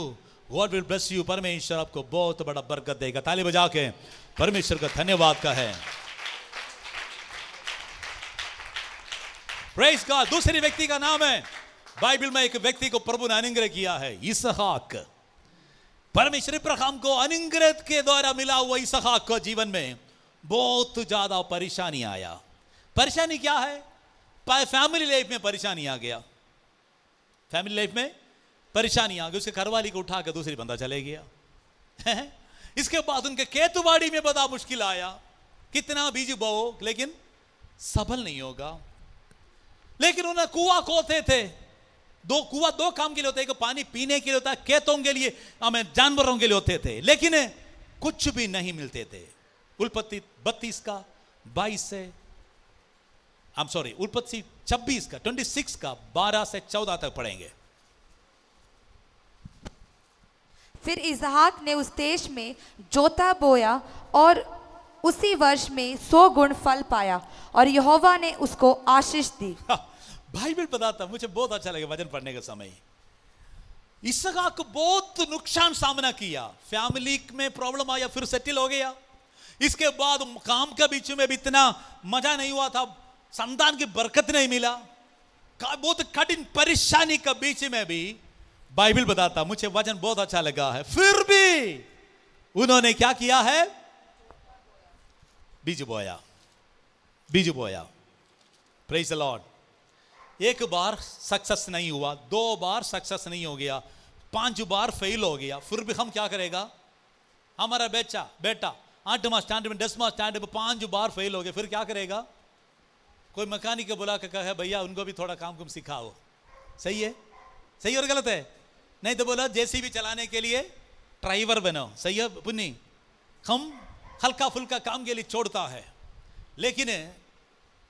God will bless you. परमेश्वर आपको बहुत बड़ा बरकत देगा। ताली बजा के परमेश्वर का धन्यवाद का है। Praise God. दूसरी व्यक्ति का नाम है, बाइबल में एक व्यक्ति को प्रभु ने अनुग्रह किया है, इसहाक। परमेश्वर इब्राहिम को अनुग्रह के द्वारा मिला हुआ इसहाक को जीवन में बहुत ज्यादा परेशानी आया। परेशानी क्या है? फैमिली लाइफ में परेशानी आ गया, फैमिली लाइफ में परेशानी आ गई। उसके घरवाली को उठा कर दूसरी बंदा चले गया। इसके बाद उनके खेतबाड़ी में बड़ा मुश्किल आया, कितना बीज बोओ लेकिन सफल नहीं होगा। लेकिन उन्हें कुआं खोदते थे, कुआं दो काम के लिए होता है, एक पानी पीने के लिए होता है, खेतों के लिए, हमें जानवरों के लिए होते थे, लेकिन कुछ भी नहीं मिलते थे। उत्पत्ति 32 का 22 से, उत्पत्ति 26 का 26 का 12 से 14 तक पढ़ेंगे। फिर इसहाक ने उस देश में जोता बोया और उसी वर्ष में 100 गुण फल पाया और यहोवा ने उसको आशीष दी। बाइबल बताता, मुझे बहुत अच्छा लगा वचन पढ़ने के समय। इसहाक को बहुत नुकसान सामना किया, फैमिली में प्रॉब्लम आया, फिर सेटल हो गया। इसके बाद काम के बीच में भी इतना मजा नहीं हुआ था, संतान की बरकत नहीं मिला, बहुत कठिन परेशानी के बीच में भी बाइबल बताता, मुझे वचन बहुत अच्छा लगा है। फिर भी उन्होंने क्या किया है? बीज बोया। Praise the Lord. एक बार सक्सेस नहीं हुआ, 2 बार सक्सेस नहीं हो गया, 5 बार फेल हो गया, फिर भी हम क्या करेगा? हमारा बेटा 8वां स्टैंडर्ड में 10वां स्टैंडर्ड में 5 बार फेल हो गया, फिर क्या करेगा? कोई मैकेनिक को बुला के कहे भैया उनको भी थोड़ा काम सिखाओ। सही है? सही और गलत है? नहीं तो बोला जेसीबी चलाने के लिए ड्राइवर बनो। सही है पुन्नी? हम हल्का फुल्का काम के लिए छोड़ता है, लेकिन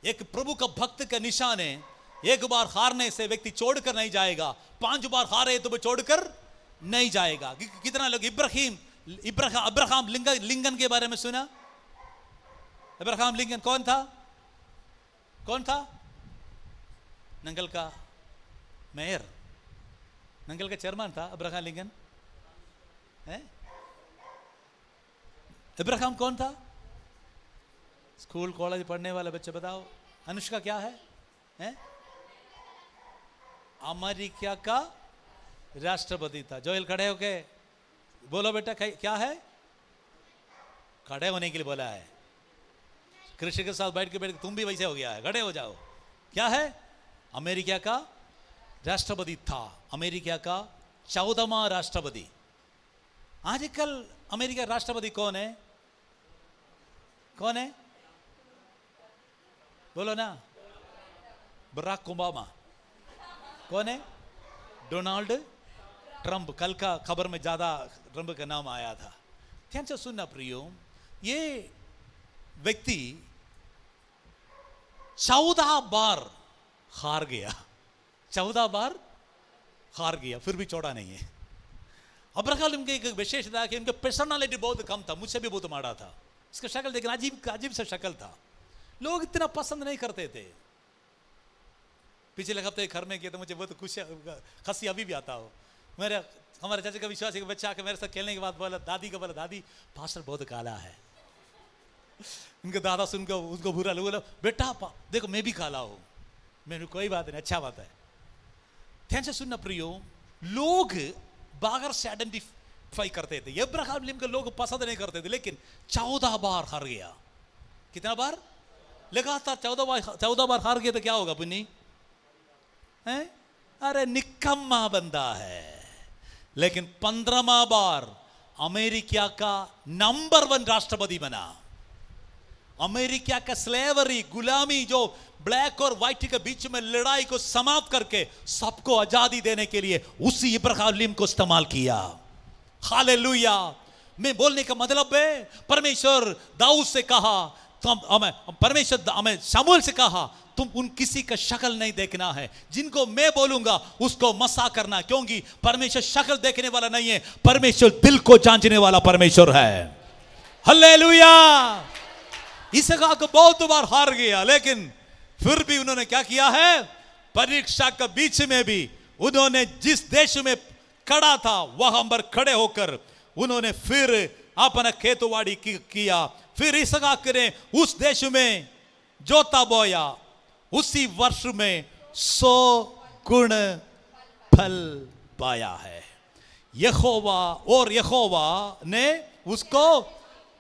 एक प्रभु का भक्त का निशान है, एक बार हारने से व्यक्ति छोड़कर नहीं जाएगा, 5 बार हारे तो वो छोड़कर नहीं जाएगा। कितना लोग अब्राहम लिंकन के बारे में सुना? अब्राहम लिंकन कौन था? कौन था? नंगल का मेयर, नंगल का चेयरमैन था अब्राहम लिंकन। अब्राहम कौन था? स्कूल कॉलेज पढ़ने वाले बच्चे बताओ। अनुष्का क्या है? अमेरिका का राष्ट्रपति था। जोएल खड़े होके बोलो बेटा क्या है? खड़े होने के लिए बोला है। कृष्ण के साथ बैठ के तुम भी वैसे हो गया है, खड़े हो जाओ। क्या है? अमेरिका का राष्ट्रपति था, अमेरिका का 14वां राष्ट्रपति। आजकल अमेरिका राष्ट्रपति कौन है? कौन है? बोलो ना। Barack Obama. कौन है? Donald Trump. कल का खबर में ज्यादा ट्रंप का नाम आया था। ध्यान से सुनना प्रियो, ये व्यक्ति 14 बार हार गया, 14 बार हार गया, फिर भी छोड़ा नहीं है। अब्राहम की एक विशेषता कि उनका पर्सनालिटी बहुत कम था, मुझसे भी बहुत माड़ा था। इसका शक्ल देखना अजीब सा शक्ल था, लोग इतना पसंद नहीं करते थे। पिछले हफ्ते घर में किया तो मुझे बहुत खुशी हंसी अभी भी आता हो। हमारे चाचा का विश्वासी बच्चा आके मेरे साथ खेलने के बाद बोला, दादी पास्टर बहुत काला है। उनके दादा सुनकर उसको बुरा लगा, बेटा देखो मैं भी काला हूं। मैंने कोई बात नहीं, अच्छा बात है। ध्यान से सुनना प्रियो, लोग बागर से आइडेंटिफाई करते थे। अब्राहम लिंकन लोग पसंद नहीं करते थे, लेकिन 14 बार हार गया। कितना बार? लगातार 14 बार हार गया तो क्या होगा पुन्नी? अरे निकम्मा बंदा है। लेकिन 15वां बार अमेरिका का नंबर 1 राष्ट्रपति बना। अमेरिका का स्लेवरी, गुलामी, जो ब्लैक और व्हाइट के बीच में लड़ाई को समाप्त करके सबको आजादी देने के लिए उसी इब्राहिम लिंकन को इस्तेमाल किया। हालेलुया। मैं बोलने का मतलब है, परमेश्वर दाऊद से कहा, परमेश्वर हमें शमूएल से कहा, तुम उन किसी का शक्ल नहीं देखना है, जिनको मैं बोलूंगा उसको मसा करना, क्योंकि परमेश्वर शक्ल देखने वाला नहीं है, परमेश्वर दिल को जांचने वाला परमेश्वर है। हालेलुया। इसहाक बहुत बार हार गया, लेकिन फिर भी उन्होंने क्या किया है? परीक्षा के बीच में भी उन्होंने जिस देश में खड़ा था वहां पर खड़े होकर उन्होंने फिर अपना खेतवाड़ी किया। फिर इसहाक ने उस देश में जोता बोया, उसी वर्ष में 100 गुण फल पाया है। यहोवा ने उसको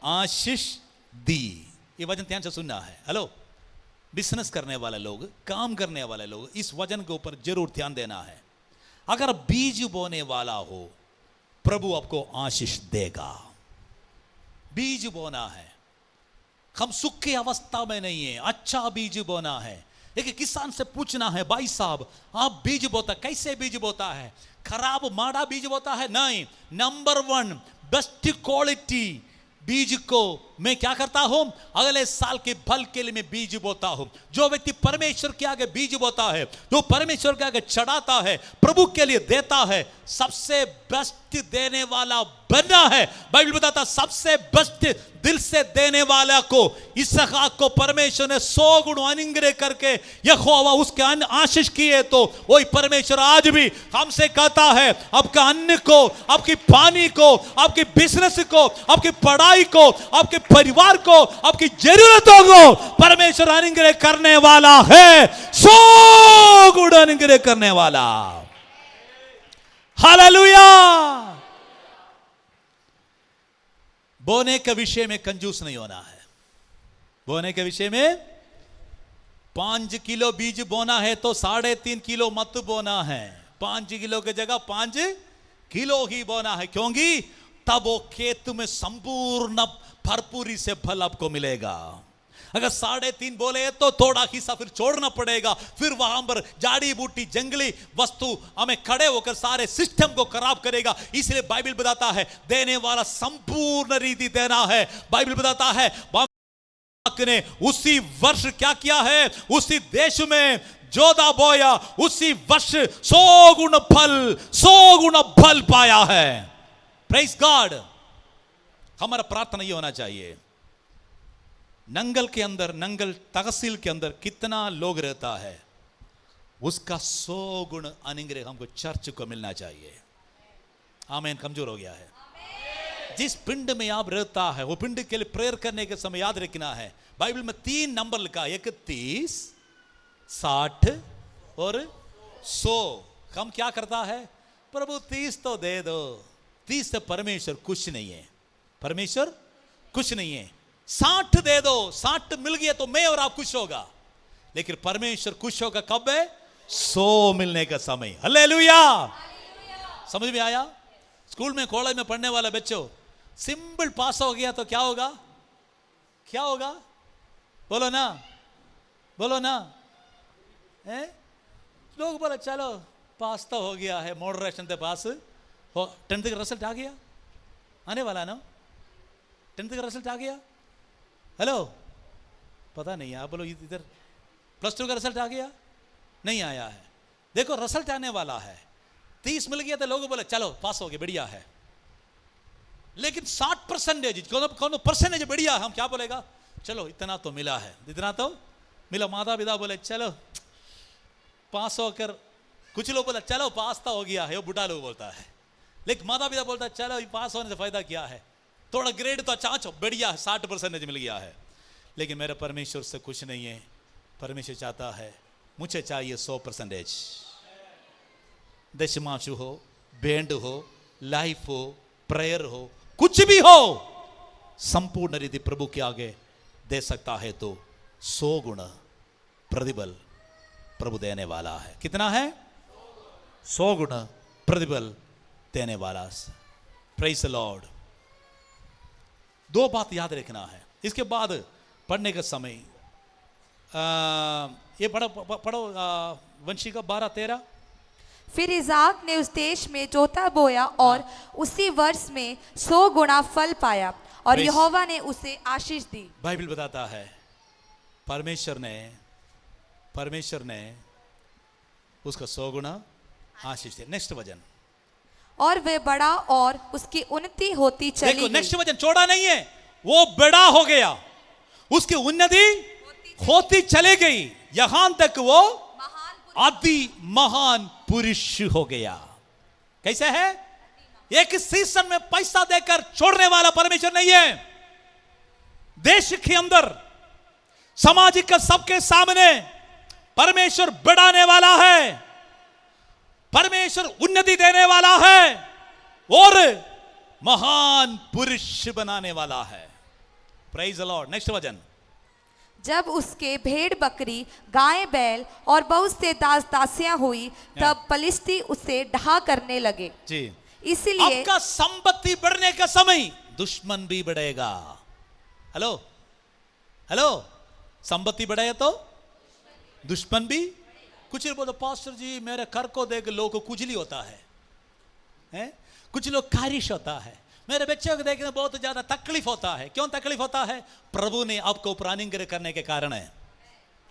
आशीष दी। ये वचन ध्यान से सुनना है। हेलो, बिजनेस करने वाले लोग, काम करने वाले लोग, इस वचन के ऊपर जरूर ध्यान देना है। अगर बीज बोने वाला हो, प्रभु आपको आशीष देगा। बीज बोना है, हम सुख की अवस्था में नहीं है, अच्छा बीज बोना है। एक किसान से पूछना है, भाई साहब आप बीज बोता, कैसे बीज बोता है? खराब माड़ा बीज बोता है? नहीं, नंबर 1 बेस्ट क्वालिटी बीज को मैं क्या करता हूं? अगले साल के फल के लिए मैं बीज बोता हूं। जो व्यक्ति परमेश्वर के आगे बीज बोता है, जो परमेश्वर के आगे चढ़ाता है, प्रभु के लिए देता है, सबसे बेस्ट देने वाला बना है। बाइबल बताता सबसे बेस्ट दिल से देने वाला को, इसहाक को परमेश्वर ने 100 गुण अनुग्रह करके यहोवा उसके अन्न आशीष किए। तो वही परमेश्वर आज भी हमसे कहता है, आपका अन्न को, आपकी पानी को, आपकी बिजनेस को, आपकी पढ़ाई को, आपके परिवार को, आपकी जरूरतों को परमेश्वर अनुग्रह करने वाला है। 100 गुण अनुग्रह करने वाला। हालेलुया। बोने के विषय में कंजूस नहीं होना है। बोने के विषय में 5 किलो बीज बोना है तो 3.5 किलो मत बोना है। 5 किलो की जगह 5 किलो ही बोना है, क्योंकि तब वो खेत में संपूर्ण भरपूरी से फल आपको मिलेगा। अगर 3.5 बोले तो थोड़ा हिस्सा फिर छोड़ना पड़ेगा, फिर वहां पर जाड़ी बूटी जंगली वस्तु हमें खड़े होकर सारे सिस्टम को खराब करेगा। इसलिए बाइबल बताता है देने वाला संपूर्ण रीति देना है। बाइबल बताता है ने उसी वर्ष क्या किया है, उसी देश में जोदा बोया, उसी वर्ष 100 गुण फल पाया है। Praise God. हमारा प्रार्थना ये होना चाहिए, नंगल के अंदर, नंगल तहसील के अंदर कितना लोग रहता है, उसका 100 गुण अनुग्रह हमको चर्च को मिलना चाहिए। आमीन। कमजोर हो गया है। जिस पिंड में आप रहता है वो पिंड के लिए प्रेयर करने के समय याद रखना है, बाइबल में 3 नंबर लिखा है, 31, 60 और 100। हम क्या करता है, प्रभु 30 तो दे दो। 30 से परमेश्वर कुछ नहीं है, परमेश्वर कुछ नहीं है। 60 दे दो, 60 मिल गया तो मैं और आप खुश होगा, लेकिन परमेश्वर खुश होगा कब है, 100 मिलने का समय। हालेलुया। समझ में आया? स्कूल में कॉलेज में पढ़ने वाला बच्चों, सिंपल पास हो गया तो क्या होगा, क्या होगा, बोलो ना, बोलो ना। लोग बोले चलो पास तो हो गया है, मॉडरेशन से पास हो, 10th का रिजल्ट आ गया, आने वाला ना, 10th का रिजल्ट आ गया। हेलो, पता नहीं, आप बोलो इधर +2 का रिजल्ट आ गया, नहीं आया है। देखो रिजल्ट आने वाला है, 30 मिल गया तो लोग बोले चलो पास हो गए, बढ़िया है। लेकिन 60% कौन परसेंटेज बढ़िया है, हम क्या बोलेगा, चलो इतना तो मिला है, इतना तो मिला। माता पिता बोले चलो पास होकर, कुछ लोग बोले चलो पास तो हो गया है, वो बुढ़ा लोग बोलता है। लेकिन माता पिता बोलता है चलो पास होने से फायदा क्या है, थोड़ा ग्रेड तो अच्छा बढ़िया है, 60% मिल गया है। लेकिन मेरे परमेश्वर से कुछ नहीं है। परमेश्वर चाहता है मुझे चाहिए 100%। दशमांशु हो, बैंड हो, लाइफ हो, प्रेयर हो, कुछ भी हो, संपूर्ण रीति प्रभु के आगे दे सकता है तो 100 गुण प्रतिफल प्रभु देने वाला है। कितना है? 100 गुण प्रतिफल देने वाला। Praise the Lord. 2 बात याद रखना है। इसके बाद पढ़ने के समय ये पढ़ो वंशिका 12-13। फिर इज़ाक ने उस देश में जोता बोया और उसी वर्ष में 100 गुणा फल पाया और Praise- यहोवा ने उसे आशीष दी। बाइबल बताता है परमेश्वर ने उसका 100 गुना आशीष दिया। नेक्स्ट वचन। और वे बड़ा और उसकी उन्नति होती चली देखो गई। नेक्स्ट वचन छोड़ा नहीं है, वो बड़ा हो गया, उसकी उन्नति होती चली गई, यहां तक वो आदि महान पुरुष हो गया। कैसे है? एक सीजन में पैसा देकर छोड़ने वाला परमेश्वर नहीं है। देश के अंदर सामाजिक सबके सामने परमेश्वर बढ़ाने वाला है, परमेश्वर उन्नति देने वाला है और महान पुरुष बनाने वाला है। Praise the Lord. नेक्स्ट वचन। जब उसके भेड़ बकरी गाय बैल और बहुत से दास दासियां हुई तब पलिश्ती उसे ढहा करने लगे। जी, इसलिए आपका संपत्ति बढ़ने का समय दुश्मन भी बढ़ेगा। हेलो हेलो, संपत्ति बढ़े तो दुश्मन भी। कुछ लोग बोलते पास्टर जी मेरे घर को देख लोगों को कुचली होता है? कुछ लोग खारिश होता है, मेरे बच्चों को देखने बहुत ज्यादा तकलीफ होता है। क्यों तकलीफ होता है? प्रभु ने आपको प्राणिंग करने के कारण है।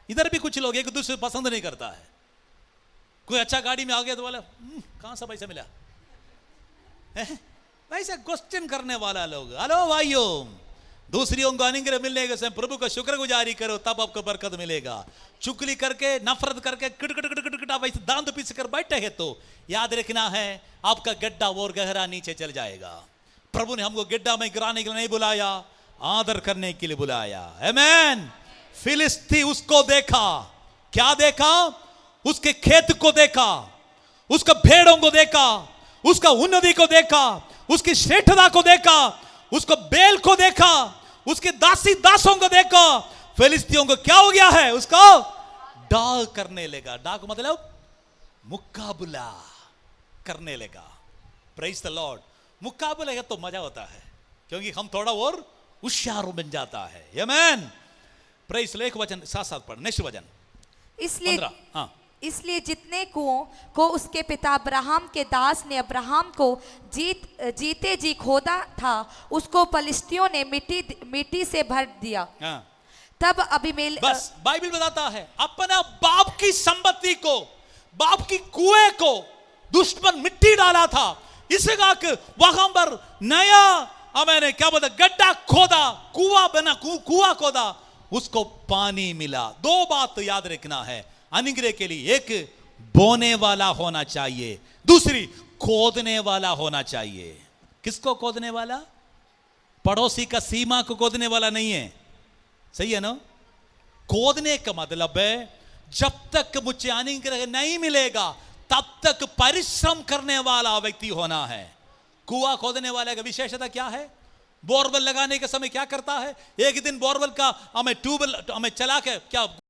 इधर भी कुछ लोग एक दूसरे पसंद नहीं करता है। कोई अच्छा गाड़ी में आ गया तो बोला कहां से पैसा मिला, वैसे क्वेश्चन करने वाला लोग। हेलो भाइयों, दूसरियों को अनुग्रह मिलने के समय प्रभु का शुक्रगुजारी करो, तब आपको बरकत मिलेगा। चुगली करके, नफरत करके, किटकिट आप वैसे दांत पीस कर बैठे हैं तो याद रखना है आपका गड्ढा और गहरा नीचे चल जाएगा। प्रभु ने हमको गड्ढा में गिराने के लिए नहीं बुलाया, आदर करने के लिए बुलाया। आमेन। फिलिस्ती उसको देखा, क्या देखा? उसके खेत को देखा, उसका भेड़ों को देखा, उसका उन्नति को देखा, उसकी श्रेष्ठता को देखा, उसको बेल को देखा, उसके दासी दासों को देखा। फिलिस्तियों को क्या हो गया है? उसको डाल करने लगा। डाक मतलब मुकाबला करने लगा। Praise the Lord. मुकाबला है तो मजा होता है, क्योंकि हम थोड़ा और होशियार बन जाता है। आमेन। प्रेस एक वचन साथ साथ पढ़, नेक्स्ट वचन इसलिए 15। हाँ, इसलिए जितने कुओं को उसके पिता अब्राहम के दास ने अब्राहम को जीते जी खोदा था, उसको पलिश्तियों ने मिट्टी से भर दिया। हाँ। तब अबीमेलेक, बस बाइबल बताता है अपना बाप की संपत्ति को, बाप की कुएं को दुश्मन मिट्टी डाला था। इसहाक वहां पर नया मैंने क्या बोला, गड्ढा खोदा, कुआं बना, कुआं खोदा, उसको पानी मिला। दो बात तो याद रखना है अनुग्रह के लिए, एक बोने वाला होना चाहिए, दूसरी खोदने वाला होना चाहिए। किसको खोदने वाला? पड़ोसी का सीमा को खोदने वाला नहीं है, सही है ना? खोदने का मतलब है जब तक मुझे अनुग्रह नहीं मिलेगा तब तक परिश्रम करने वाला व्यक्ति होना है। कुआं खोदने वाले का विशेषता क्या है? बोरवेल लगाने के समय क्या करता है? एक दिन बोरवेल का हमें ट्यूबवेल हमें चला के क्या